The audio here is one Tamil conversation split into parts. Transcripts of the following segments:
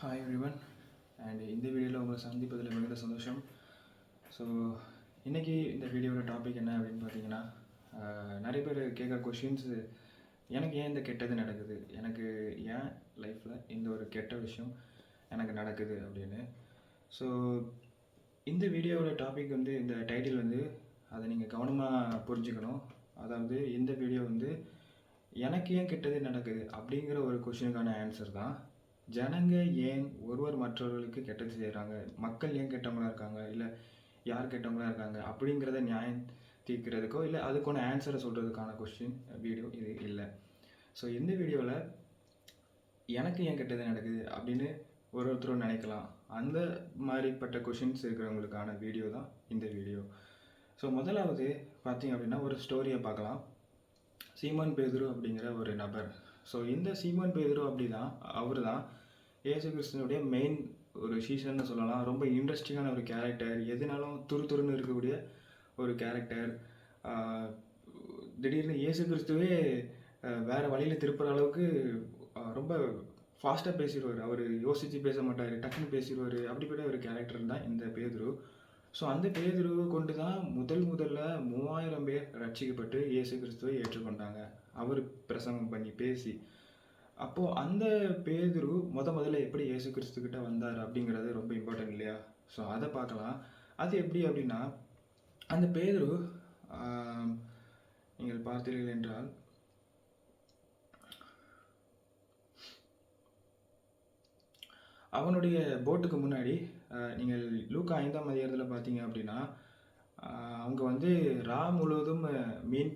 Hi everyone. அண்ட் இந்த வீடியோவில் உங்களை சந்திப்பதில் மிகுந்த சந்தோஷம். ஸோ இன்றைக்கி இந்த வீடியோட டாபிக் என்ன அப்படின்னு பார்த்தீங்கன்னா, நிறைய பேர் கேட்குற கொஷின்ஸு, எனக்கு ஏன் இந்த கெட்டது நடக்குது, எனக்கு ஏன் லைஃப்பில் இந்த ஒரு கெட்ட விஷயம் எனக்கு நடக்குது அப்படின்னு. ஸோ இந்த வீடியோவோட டாபிக் வந்து, இந்த டைட்டில் வந்து அதை நீங்கள் கவனமாக புரிஞ்சுக்கணும். அதாவது இந்த வீடியோ வந்து எனக்கு ஏன் கெட்டது நடக்குது அப்படிங்கிற ஒரு கொஷினுக்கான ஆன்சர் தான். ஜனங்க ஏன் ஒருவர் மற்றவர்களுக்கு கெட்டது செய்கிறாங்க, மக்கள் ஏன் கெட்டவங்களாக இருக்காங்க, இல்லை யார் கெட்டவங்களாக இருக்காங்க அப்படிங்கிறத நியாயம் தீர்க்கிறதுக்கோ இல்லை அதுக்கான ஆன்சரை சொல்கிறதுக்கான கொஸ்டின் வீடியோ இது இல்லை. ஸோ இந்த வீடியோவில் எனக்கு ஏன் கெட்டது நடக்குது அப்படின்னு ஒருத்தரும் நினைக்கலாம். அந்த மாதிரிப்பட்ட கொஷின்ஸ் இருக்கிறவங்களுக்கான வீடியோ தான் இந்த வீடியோ. ஸோ முதலாவது பார்த்தீங்க அப்படின்னா, ஒரு ஸ்டோரியை பார்க்கலாம். சீமோன் பேதுரு அப்படிங்கிற ஒரு நபர். ஸோ இந்த சீமோன் பேதுரு அவர் தான் இயேசு கிறிஸ்துவனுடைய மெயின் ஒரு சீசன்னு சொல்லலாம். ரொம்ப இன்ட்ரெஸ்டிங்கான ஒரு கேரக்டர், எதுனாலும் துருன்னு இருக்கக்கூடிய ஒரு கேரக்டர். திடீர்னு இயேசு கிறிஸ்துவே வேறு வழியில் திருப்புற அளவுக்கு ரொம்ப ஃபாஸ்ட்டாக பேசிடுவார். அவர் யோசித்து பேச மாட்டார், டக்குன்னு பேசிடுவார். அப்படிப்பட்ட ஒரு கேரக்டர் தான் இந்த பேதுரு. ஸோ அந்த பேதுருவை கொண்டு தான் முதல்ல 3000 பேர் ரட்சிக்கப்பட்டு இயேசு கிறிஸ்துவை ஏற்றுக்கொண்டாங்க, அவர் பிரசங்கம் பண்ணி பேசி. அப்போது அந்த பேதுரு முதல்ல எப்படி இயேசு கிறிஸ்துக்கிட்ட வந்தார் அப்படிங்கிறது ரொம்ப இம்பார்ட்டன்ட் இல்லையா? ஸோ அதை பார்க்கலாம். அது எப்படி அப்படின்னா, அந்த பேதுரு நீங்கள் பார்த்தீர்கள் என்றால், அவனுடைய போட்டுக்கு முன்னாடி நீங்கள் லூக்கா 5ஆம் அதிகாரத்தில் பார்த்தீங்க அப்படின்னா, அவங்க வந்து முழுவதும் மீன்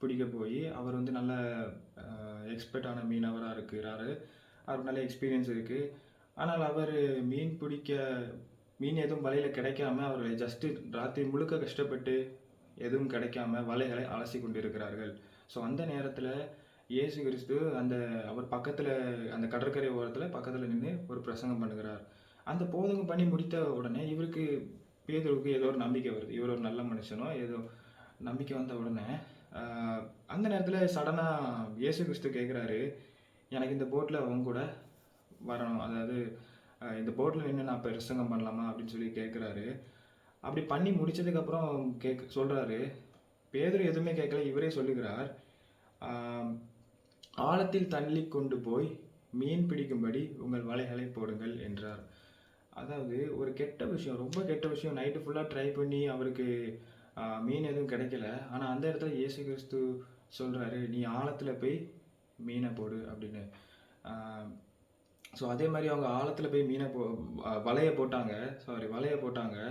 பிடிக்க போய் அவர் வந்து நல்ல எக்ஸ்பர்ட்டான மீனவராக இருக்கிறாரு. அவருக்கு நல்ல எக்ஸ்பீரியன்ஸ் இருக்குது. ஆனால் அவர் மீன் எதுவும் வலையில் கிடைக்காம, அவர் ஜஸ்ட்டு ராத்திரி முழுக்க கஷ்டப்பட்டு எதுவும் கிடைக்காம வலைகளை அலசி கொண்டு இருக்கிறார்கள். ஸோ அந்த நேரத்தில் இயேசு கிறிஸ்து அவர் பக்கத்தில், அந்த கடற்கரை ஓரத்தில் பக்கத்தில் நின்று ஒரு பிரசங்கம் பண்ணுகிறார். அந்த போதகம் பண்ணி முடித்த உடனே பேதுருக்கு ஏதோ ஒரு நம்பிக்கை வருது. இவர் ஒரு நல்ல மனுஷனோ ஏதோ நம்பிக்கை வந்த உடனே அந்த நேரத்தில் சடனாக இயேசு கிறிஸ்து கேட்குறாரு, எனக்கு இந்த போட்டில் அவங்க கூட வரணும், அதாவது இந்த போட்டில் நின்று நான் பிரசங்கம் பண்ணலாமா அப்படின்னு சொல்லி கேட்குறாரு. அப்படி பண்ணி முடித்ததுக்கப்புறம் சொல்கிறாரு, பேதுரு எதுவுமே கேட்கல, இவரே சொல்லுகிறார், ஆழத்தில் தள்ளி கொண்டு போய் மீன் பிடிக்கும்படி உங்கள் வலைகளை போடுங்கள் என்றார். அதாவது ஒரு கெட்ட விஷயம், ரொம்ப கெட்ட விஷயம். நைட்டு ஃபுல்லாக ட்ரை பண்ணி அவருக்கு மீன் எதுவும் கிடைக்கல. ஆனால் அந்த இடத்துல இயேசு கிறிஸ்து சொல்கிறாரு, நீ ஆழத்தில் போய் மீனை போடு அப்படின்னு. ஸோ அதே மாதிரி அவங்க ஆழத்தில் போய் வலையை போட்டாங்க.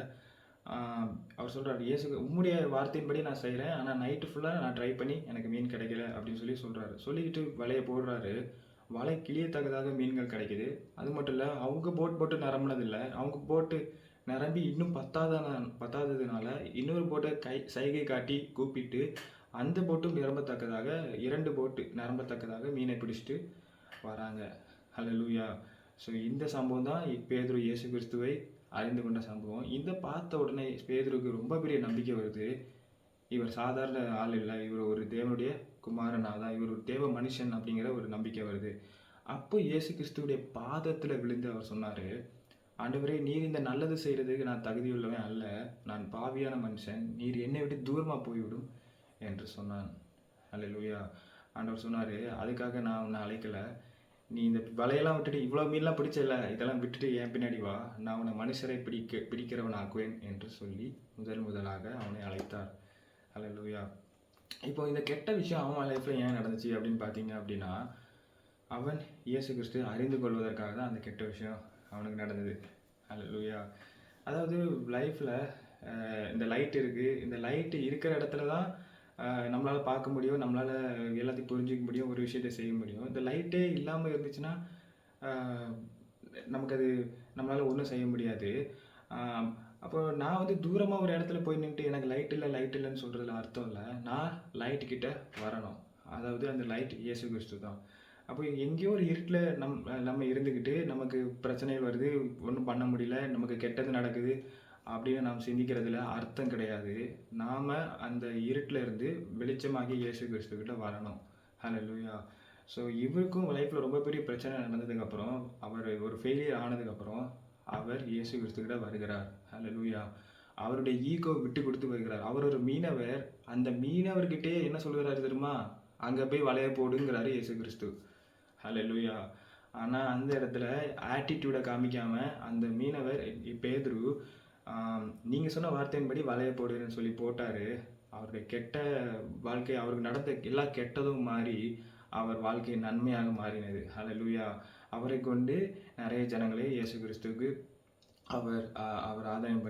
அவர் சொல்கிறார், உம்முடைய வார்த்தையின்படி நான் செய்கிறேன், ஆனால் நைட்டு ஃபுல்லாக நான் ட்ரை பண்ணி எனக்கு மீன் கிடைக்கல அப்படின்னு சொல்கிறாரு. சொல்லிக்கிட்டு வலையை போடுறாரு. வலை கிளியத்தக்கதாக மீன்கள் கிடைக்குது. அது மட்டும் இல்லை, அவங்க போட்டு நிரம்பினதில்லை, அவங்க போட்டு நிரம்பி இன்னும் பத்தாததுனால இன்னொரு போட்டை சைகை காட்டி கூப்பிட்டு அந்த போட்டும் நிரம்பத்தக்கதாக 2 போட்டு நிரம்பத்தக்கதாக மீனை பிடிச்சிட்டு வராங்க. ஹல்லேலூயா. ஸோ இந்த சம்பவம் தான் பேதுரு இயேசு கிறிஸ்துவை அறிந்து கொண்ட சம்பவம். இதை பார்த்த உடனே பேதுருக்கு ரொம்ப பெரிய நம்பிக்கை வருது. இவர் சாதாரண ஆள் இல்லை, இவர் ஒரு தேவனுடைய குமாரனாக தான், இவர் ஒரு தேவ மனுஷன் அப்படிங்கிற ஒரு நம்பிக்கை வருது. அப்போ இயேசு கிறிஸ்துவுடைய பாதத்தில் விழுந்து அவர் சொன்னார், ஆண்டவரே, நீர் இந்த நல்லது செய்கிறதுக்கு நான் தகுதியுள்ளவன் அல்ல, நான் பாவியான மனுஷன், நீர் என்னை விட்டு தூரமாக போய்விடும் என்று சொன்னான். அல்லேலூயா. ஆண்டவர் சொன்னார், அதுக்காக நான் உன்னை அழைக்கலை, நீ இந்த வலையெல்லாம் விட்டுட்டு இவ்வளோ மீன்லாம் பிடிச்சல, இதெல்லாம் விட்டுட்டு என் பின்னாடி வா, நான் உன்னை மனுஷரை பிடிக்கிறவன் ஆக்குவேன் என்று சொல்லி முதலாக அவனை அழைத்தார். அல்லேலூயா. இப்போ இந்த கெட்ட விஷயம் அவன் லைஃப்பில் ஏன் நடந்துச்சு அப்படின்னு பார்த்தீங்க அப்படின்னா, அவன் இயேசு கிறிஸ்து அறிந்து கொள்வதற்காக தான் அந்த கெட்ட விஷயம் அவனுக்கு நடந்தது. அல்லேலூயா. அதாவது லைஃப்பில் இந்த லைட் இருக்குது, இந்த லைட்டு இருக்கிற இடத்துல தான் நம்மளால் பார்க்க முடியும், நம்மளால் எல்லாத்தையும் புரிஞ்சிக்க முடியும், ஒரு விஷயத்தை செய்ய முடியும். இந்த லைட்டே இல்லாமல் இருந்துச்சுன்னா நமக்கு அது நம்மளால் ஒன்றும் செய்ய முடியாது. அப்போ நான் வந்து தூரமாக ஒரு இடத்துல போய் நின்றுட்டு எனக்கு லைட் இல்லைன்னு சொல்கிறதுல அர்த்தம் இல்லை. நான் லைட்டுக்கிட்ட வரணும். அதாவது அந்த லைட் இயேசு கிறிஸ்து தான். அப்போ எங்கேயோ ஒரு இருட்டில் நம்ம இருந்துக்கிட்டு நமக்கு பிரச்சனைகள் வருது, ஒன்றும் பண்ண முடியல, நமக்கு கெட்டது நடக்குது அப்படின்னு நாம் சிந்திக்கிறதுல அர்த்தம் கிடையாது. நாம் அந்த இருட்டில் இருந்து வெளிச்சமாகி இயேசு கிறிஸ்துக்கிட்ட வரணும். ஹல்லேலூயா. ஸோ இவருக்கும் லைஃப்பில் ரொம்ப பெரிய பிரச்சனை நடந்ததுக்கப்புறம், அவர் ஒரு ஃபெயிலியர் ஆனதுக்கப்புறம், அவர் இயேசு கிறிஸ்துக்கிட்ட வருகிறார். ஹல்லேலூயா! அவருடைய ஈகோ விட்டு கொடுத்து வருகிறார். அவர் ஒரு மீனவர். அந்த மீனவர்கிட்டயே என்ன சொல்கிறாரு தெரியுமா? அங்க போய் வலைய போடுங்கிறாரு இயேசு கிறிஸ்து. ஹல்லேலூயா! ஆனா அந்த இடத்துல ஆட்டிட்யூட காமிக்காம அந்த மீனவர் பேதுரு நீங்க சொன்ன வார்த்தையின்படி வலைய போடுன்னு சொல்லி போட்டாரு. அவருடைய கெட்ட வாழ்க்கை, அவருக்கு நடந்த எல்லா கெட்டதும் மாறி, அவர் வாழ்க்கை நன்மையாக மாறினது. ஹல்லேலூயா! அவரைக் கொண்டு நிறைய ஜனங்களை இயேசு கிறிஸ்துவுக்கு அவர் ஆதாயம் பண்ணி